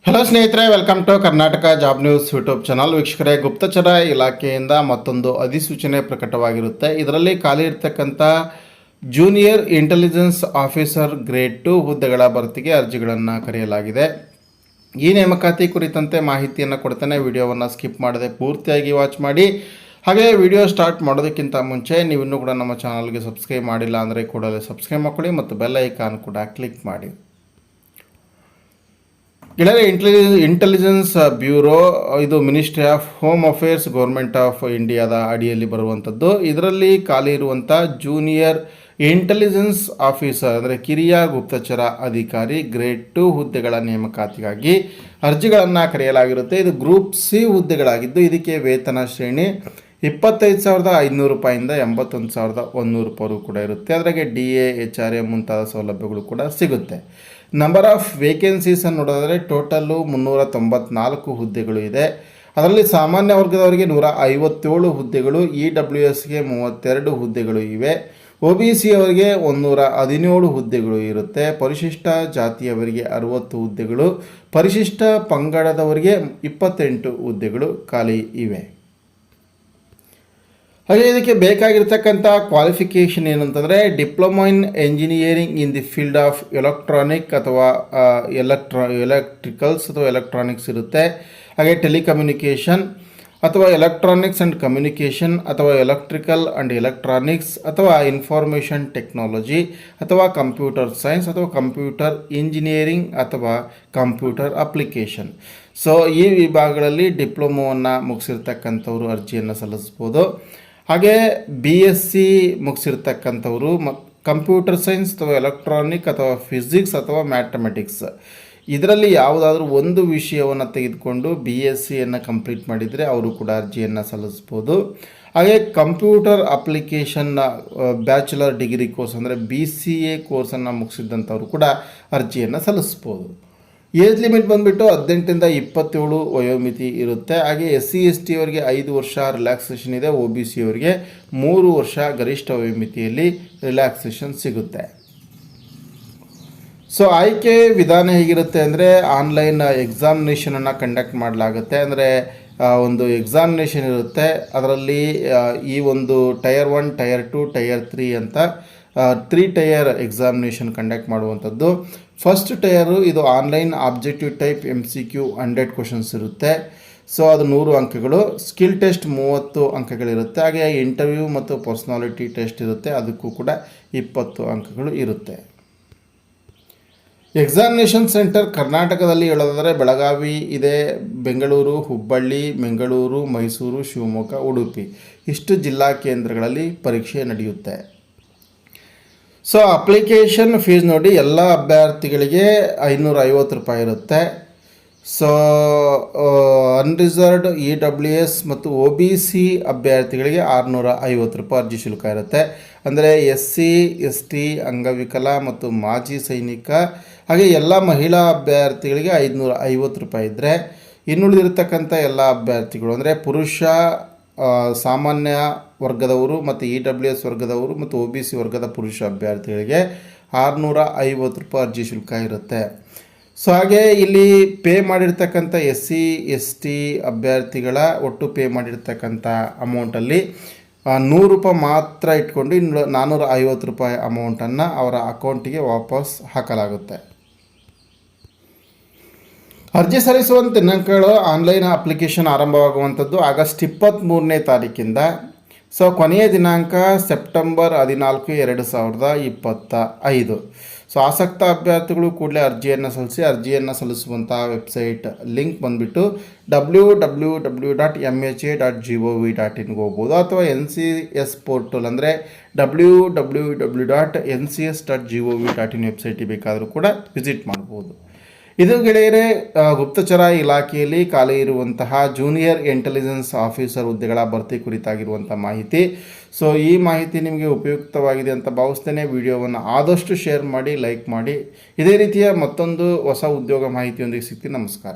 Hello ಸ್ನೇಹಿತರೆ, welcome to Karnataka job news YouTube channel. ವೀಕ್ಷಕರೇ, ಗುಪ್ತಚರ ಇಲಾಖೆಯಿಂದ ಮತ್ತೊಂದು ಅಧಿಸೂಚನೆ ಪ್ರಕಟವಾಗಿರುತ್ತೆ. ಇದರಲ್ಲಿ ಖಾಲಿ ಇರತಕ್ಕಂಥ ಜೂನಿಯರ್ ಇಂಟೆಲಿಜೆನ್ಸ್ ಆಫೀಸರ್ ಗ್ರೇಡ್ 2 ಹುದ್ದೆಗಳ ಭರ್ತಿಗೆ ಅರ್ಜಿಗಳನ್ನು ಕರೆಯಲಾಗಿದೆ. ಈ ನೇಮಕಾತಿ ಕುರಿತಂತೆ ಮಾಹಿತಿಯನ್ನು ಕೊಡ್ತೇನೆ. ವಿಡಿಯೋವನ್ನು ಸ್ಕಿಪ್ ಮಾಡದೆ ಪೂರ್ತಿಯಾಗಿ ವಾಚ್ ಮಾಡಿ. ಹಾಗೆ ವಿಡಿಯೋ ಸ್ಟಾರ್ಟ್ ಮಾಡೋದಕ್ಕಿಂತ ಮುಂಚೆ ನೀವು ಇನ್ನೂ ಕೂಡ ನಮ್ಮ ಚಾನಲ್ಗೆ ಸಬ್ಸ್ಕ್ರೈಬ್ ಮಾಡಿಲ್ಲ ಅಂದರೆ ಕೂಡಲೇ ಸಬ್ಸ್ಕ್ರೈಬ್ ಮಾಡ್ಕೊಳ್ಳಿ ಮತ್ತು ಬೆಲ್ ಐಕಾನ್ ಕೂಡ ಕ್ಲಿಕ್ ಮಾಡಿ. ಗೆಳೆಯರೆ, ಇಂಟೆಲಿಜೆನ್ಸ್ ಬ್ಯೂರೋ ಇದು ministry of home affairs government of ಇಂಡಿಯಾದ ಅಡಿಯಲ್ಲಿ ಬರುವಂಥದ್ದು. ಇದರಲ್ಲಿ ಖಾಲಿ ಇರುವಂಥ ಜೂನಿಯರ್ ಇಂಟೆಲಿಜೆನ್ಸ್ ಆಫೀಸರ್ ಅಂದರೆ ಕಿರಿಯ ಗುಪ್ತಚರ ಅಧಿಕಾರಿ ಗ್ರೇಡ್ 2 ಹುದ್ದೆಗಳ ನೇಮಕಾತಿಗಾಗಿ ಅರ್ಜಿಗಳನ್ನು ಕರೆಯಲಾಗಿರುತ್ತೆ. ಇದು ಗ್ರೂಪ್ ಸಿ ಹುದ್ದೆಗಳಾಗಿದ್ದು ಇದಕ್ಕೆ ವೇತನ ಶ್ರೇಣಿ 25,500 ರೂಪಾಯಿಂದ 81,100 ರೂಪಾಯಿ ಕೂಡ ಇರುತ್ತೆ. ಅದರಾಗೆ DA, HRA ಮುಂತಾದ ಸೌಲಭ್ಯಗಳು ಕೂಡ ಸಿಗುತ್ತೆ. ನಂಬರ್ ಆಫ್ ವೇಕೆನ್ಸೀಸನ್ನು ನೋಡೋದಾದರೆ ಟೋಟಲ್ಲು 394 ಹುದ್ದೆಗಳು ಇದೆ. ಅದರಲ್ಲಿ ಸಾಮಾನ್ಯ ವರ್ಗದವರಿಗೆ 157 ಹುದ್ದೆಗಳು, EWSಗೆ 32 ಹುದ್ದೆಗಳು ಇವೆ, OBC ಅವರಿಗೆ 117 ಹುದ್ದೆಗಳು ಇರುತ್ತೆ, ಪರಿಶಿಷ್ಟ ಜಾತಿಯವರಿಗೆ 60 ಹುದ್ದೆಗಳು, ಪರಿಶಿಷ್ಟ ಪಂಗಡದವರಿಗೆ 28 ಹುದ್ದೆಗಳು ಖಾಲಿ ಇವೆ. ಹಾಗೆ ಇದಕ್ಕೆ ಬೇಕಾಗಿರ್ತಕ್ಕಂಥ ಕ್ವಾಲಿಫಿಕೇಷನ್ ಏನಂತಂದರೆ diploma in engineering in the field of electronic ಅಥವಾ ಎಲೆಕ್ಟ್ರಿಕಲ್ಸ್ ಅಥವಾ ಎಲೆಕ್ಟ್ರಾನಿಕ್ಸ್ ಇರುತ್ತೆ. ಹಾಗೆ ಟೆಲಿಕಮ್ಯುನಿಕೇಷನ್ ಅಥವಾ ಎಲೆಕ್ಟ್ರಾನಿಕ್ಸ್ ಆ್ಯಂಡ್ ಕಮ್ಯುನಿಕೇಷನ್ ಅಥವಾ ಎಲೆಕ್ಟ್ರಿಕಲ್ ಆ್ಯಂಡ್ ಎಲೆಕ್ಟ್ರಾನಿಕ್ಸ್ ಅಥವಾ ಇನ್ಫಾರ್ಮೇಷನ್ ಟೆಕ್ನಾಲಜಿ ಅಥವಾ ಕಂಪ್ಯೂಟರ್ ಸೈನ್ಸ್ ಅಥವಾ ಕಂಪ್ಯೂಟರ್ ಇಂಜಿನಿಯರಿಂಗ್ ಅಥವಾ ಕಂಪ್ಯೂಟರ್ ಅಪ್ಲಿಕೇಶನ್. ಸೊ ಈ ವಿಭಾಗಗಳಲ್ಲಿ ಡಿಪ್ಲೊಮೋವನ್ನು ಮುಗಿಸಿರ್ತಕ್ಕಂಥವ್ರು ಅರ್ಜಿಯನ್ನು ಸಲ್ಲಿಸ್ಬೋದು. ಹಾಗೆ BSc ಮುಗಿಸಿರ್ತಕ್ಕಂಥವ್ರು ಕಂಪ್ಯೂಟರ್ ಸೈನ್ಸ್ ಅಥವಾ ಎಲೆಕ್ಟ್ರಾನಿಕ್ ಅಥವಾ ಫಿಸಿಕ್ಸ್ ಅಥವಾ ಮ್ಯಾಥಮೆಟಿಕ್ಸ್ ಇದರಲ್ಲಿ ಯಾವುದಾದ್ರೂ ಒಂದು ವಿಷಯವನ್ನು ತೆಗೆದುಕೊಂಡು BScಯನ್ನು ಕಂಪ್ಲೀಟ್ ಮಾಡಿದರೆ ಅವರು ಕೂಡ ಅರ್ಜಿಯನ್ನು ಸಲ್ಲಿಸ್ಬೋದು. ಹಾಗೆ ಕಂಪ್ಯೂಟರ್ ಅಪ್ಲಿಕೇಶನ್ನ ಬ್ಯಾಚುಲರ್ ಡಿಗ್ರಿ ಕೋರ್ಸ್ ಅಂದರೆ BCA ಕೋರ್ಸನ್ನು ಮುಗಿಸಿದ್ದಂಥವ್ರು ಕೂಡ ಅರ್ಜಿಯನ್ನು ಸಲ್ಲಿಸ್ಬೋದು. ಏಜ್ ಲಿಮಿಟ್ ಬಂದುಬಿಟ್ಟು 18 ಇಂದ 27 ವಯೋಮಿತಿ ಇರುತ್ತೆ. ಹಾಗೆ SC ST ಅವರಿಗೆ 5 ವರ್ಷ ರಿಲ್ಯಾಕ್ಸೇಷನ್ ಇದೆ, OBC ಅವರಿಗೆ 3 ವರ್ಷ ಗರಿಷ್ಠ ವಯೋಮಿತಿಯಲ್ಲಿ ರಿಲ್ಯಾಕ್ಸೇಷನ್ ಸಿಗುತ್ತೆ. ಸೊ ಆಯ್ಕೆ ವಿಧಾನ ಹೇಗಿರುತ್ತೆ ಅಂದರೆ ಆನ್ಲೈನ್ ಎಕ್ಸಾಮಿನೇಷನನ್ನು ಕಂಡಕ್ಟ್ ಮಾಡಲಾಗುತ್ತೆ. ಅಂದರೆ ಒಂದು ಎಕ್ಸಾಮಿನೇಷನ್ ಇರುತ್ತೆ. ಅದರಲ್ಲಿ ಈ ಒಂದು ಟೈರ್ 1, ಟೈರ್ 2, ಟೈರ್ 3 ಅಂತ 3 ಟೈರ್ ಎಕ್ಸಾಮಿನೇಷನ್ ಕಂಡಕ್ಟ್ ಮಾಡುವಂಥದ್ದು. ಫಸ್ಟ್ ಟೈರು ಇದು online objective type MCQ 100 questions ಇರುತ್ತೆ. ಸೊ ಅದು 100 ಅಂಕಗಳು. Skill test 30 ಅಂಕಗಳಿರುತ್ತೆ. ಹಾಗೆ ಇಂಟರ್ವ್ಯೂ ಮತ್ತು ಪರ್ಸ್ನಾಲಿಟಿ ಟೆಸ್ಟ್ ಇರುತ್ತೆ, ಅದಕ್ಕೂ ಕೂಡ 20 ಅಂಕಗಳು ಇರುತ್ತೆ. ಎಕ್ಸಾಮಿನೇಷನ್ ಸೆಂಟರ್ ಕರ್ನಾಟಕದಲ್ಲಿ ಹೇಳೋದಾದರೆ ಬೆಳಗಾವಿ ಇದೆ, ಬೆಂಗಳೂರು, ಹುಬ್ಬಳ್ಳಿ, ಮಂಗಳೂರು, ಮೈಸೂರು, ಶಿವಮೊಗ್ಗ, ಉಡುಪಿ ಇಷ್ಟು ಜಿಲ್ಲಾ ಕೇಂದ್ರಗಳಲ್ಲಿ ಪರೀಕ್ಷೆ ನಡೆಯುತ್ತೆ. ಸೊ ಅಪ್ಲಿಕೇಶನ್ ಫೀಸ್ ನೋಡಿ, ಎಲ್ಲ ಅಭ್ಯರ್ಥಿಗಳಿಗೆ 550 ರೂಪಾಯಿ ಇರುತ್ತೆ. ಸೊ ಅನ್ರಿಸರ್ವ್ಡ್ EWS ಮತ್ತು OBC ಅಭ್ಯರ್ಥಿಗಳಿಗೆ 650 ರೂಪಾಯಿ ಅರ್ಜಿ ಶುಲ್ಕ ಇರುತ್ತೆ. ಅಂದರೆ SC ST ಅಂಗವಿಕಲ ಮತ್ತು ಮಾಜಿ ಸೈನಿಕ ಹಾಗೆ ಎಲ್ಲ ಮಹಿಳಾ ಅಭ್ಯರ್ಥಿಗಳಿಗೆ 550 ರೂಪಾಯಿ ಇದ್ದರೆ, ಇನ್ನುಳಿದಿರ್ತಕ್ಕಂಥ ಎಲ್ಲ ಅಭ್ಯರ್ಥಿಗಳು ಅಂದರೆ ಪುರುಷ ಸಾಮಾನ್ಯ ವರ್ಗದವರು ಮತ್ತು EWS ವರ್ಗದವರು ಮತ್ತು OBC ವರ್ಗದ ಪುರುಷ ಅಭ್ಯರ್ಥಿಗಳಿಗೆ 650 ರೂಪಾಯಿ ಅರ್ಜಿ ಶುಲ್ಕ ಇರುತ್ತೆ. ಸೊ ಹಾಗೆ ಇಲ್ಲಿ ಪೇ ಮಾಡಿರ್ತಕ್ಕಂಥ SC ST ಅಭ್ಯರ್ಥಿಗಳ ಒಟ್ಟು ಪೇ ಮಾಡಿರ್ತಕ್ಕಂಥ ಅಮೌಂಟಲ್ಲಿ 100 ರೂಪಾಯಿ ಮಾತ್ರ ಇಟ್ಕೊಂಡು ಇನ್ನು 450 ರೂಪಾಯಿ ಅಮೌಂಟನ್ನು ಅವರ ಅಕೌಂಟಿಗೆ ವಾಪಸ್ ಹಾಕಲಾಗುತ್ತೆ. ಅರ್ಜಿ ಸಲ್ಲಿಸುವ ದಿನಾಂಕಗಳು ಆನ್ಲೈನ್ ಅಪ್ಲಿಕೇಶನ್ ಆರಂಭವಾಗುವಂಥದ್ದು ಆಗಸ್ಟ್ 23ನೇ ತಾರೀಕಿಂದ. ಸೊ ಕೊನೆಯ ದಿನಾಂಕ ಸೆಪ್ಟೆಂಬರ್ 14, 2025. ಸೊ ಆಸಕ್ತ ಅಭ್ಯರ್ಥಿಗಳು ಕೂಡಲೇ ಅರ್ಜಿಯನ್ನು ಸಲ್ಲಿಸಿ. ಅರ್ಜಿಯನ್ನು ಸಲ್ಲಿಸುವಂಥ ವೆಬ್ಸೈಟ್ ಲಿಂಕ್ ಬಂದುಬಿಟ್ಟು www.mha.gov.in ಹೋಗ್ಬೋದು ಅಥವಾ NCS ಪೋರ್ಟಲ್ ಅಂದರೆ www.ncs.gov.in ವೆಬ್ಸೈಟಿಗೆ ಬೇಕಾದರೂ ಕೂಡ ವಿಸಿಟ್ ಮಾಡ್ಬೋದು. ಇದು ಗೆಳೆಯರೇ, ಗುಪ್ತಚರ ಇಲಾಖೆಯಲ್ಲಿ ಖಾಲಿ ಇರುವಂತಹ ಜೂನಿಯರ್ ಇಂಟೆಲಿಜೆನ್ಸ್ ಆಫೀಸರ್ ಹುದ್ದೆಗಳ ಭರ್ತಿ ಕುರಿತಾಗಿರುವಂಥ ಮಾಹಿತಿ. ಸೊ ಈ ಮಾಹಿತಿ ನಿಮಗೆ ಉಪಯುಕ್ತವಾಗಿದೆ ಅಂತ ಭಾವಿಸ್ತೇನೆ. ವಿಡಿಯೋವನ್ನು ಆದಷ್ಟು ಶೇರ್ ಮಾಡಿ, ಲೈಕ್ ಮಾಡಿ. ಇದೇ ರೀತಿಯ ಮತ್ತೊಂದು ಹೊಸ ಉದ್ಯೋಗ ಮಾಹಿತಿಯೊಂದಿಗೆ ಸಿಗ್ತೀನಿ. ನಮಸ್ಕಾರ.